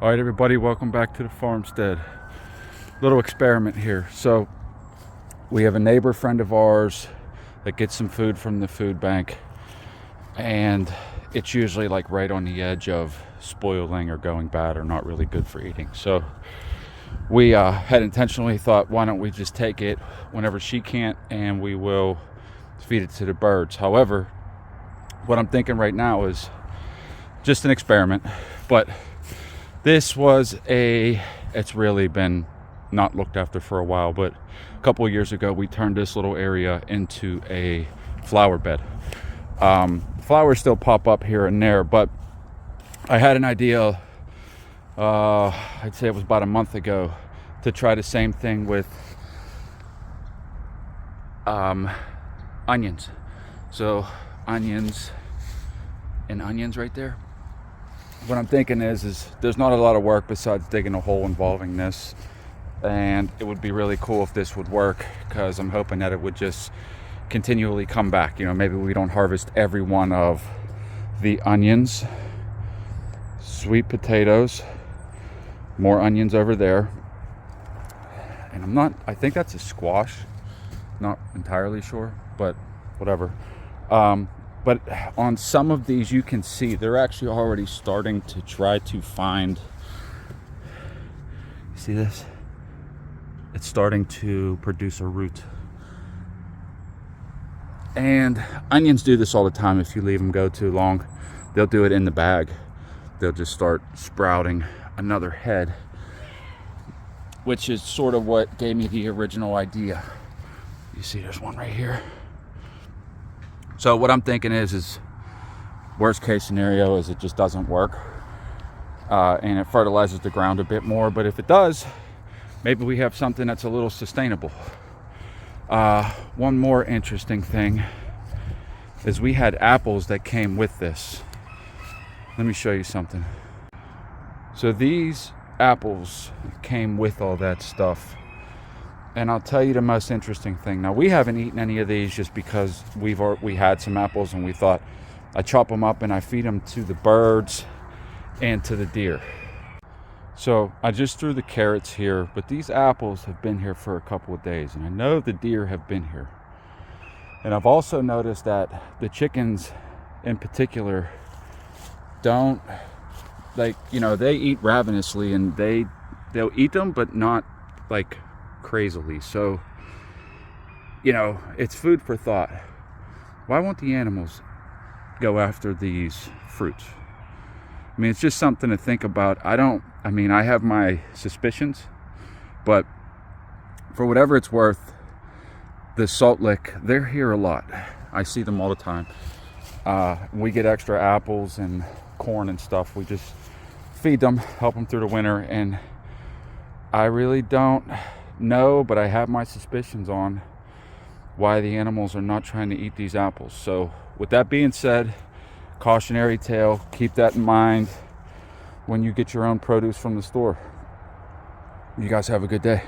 All right, everybody, welcome back to the farmstead. Little experiment here. So we have a neighbor friend of ours that gets some food from the food bank, and it's usually like right on the edge of spoiling or going bad or not really good for eating. So we had intentionally thought, why don't we just take it whenever she can't, and we will feed it to the birds. However, what I'm thinking right now is just an experiment, but this was it's really been not looked after for a while, but a couple of years ago we turned this little area into a flower bed. Flowers still pop up here and there, but I had an idea, I'd say it was about a month ago, to try the same thing with onions. So onions right there. What I'm thinking is there's not a lot of work besides digging a hole involving this, and it would be really cool if this would work, because I'm hoping that it would just continually come back. You know, maybe we don't harvest every one of the onions, sweet potatoes, more onions over there, and I think that's a squash, not entirely sure, but whatever. But on some of these, you can see they're actually already starting to try to find, see this? It's starting to produce a root. And onions do this all the time. If you leave them go too long, they'll do it in the bag. They'll just start sprouting another head, which is sort of what gave me the original idea. You see there's one right here. So what I'm thinking is worst case scenario is it just doesn't work, and it fertilizes the ground a bit more. But if it does, maybe we have something that's a little sustainable. One more interesting thing is we had apples that came with this. Let me show you something. So these apples came with all that stuff. And I'll tell you the most interesting thing. Now, we haven't eaten any of these just because we had some apples and we thought I chop them up and I feed them to the birds and to the deer. So I just threw the carrots here, but these apples have been here for a couple of days, and I know the deer have been here. And I've also noticed that the chickens in particular don't, like, you know, they eat ravenously, and they'll eat them, but not like crazily. So, you know, it's food for thought. Why won't the animals go after these fruits? I mean, it's just something to think about. I have my suspicions, but for whatever it's worth, the salt lick, they're here a lot. I see them all the time. We get extra apples and corn and stuff. We just feed them, help them through the winter, and I really don't know, but I have my suspicions on why the animals are not trying to eat these apples. So with that being said, cautionary tale, keep that in mind when you get your own produce from the store. You guys have a good day.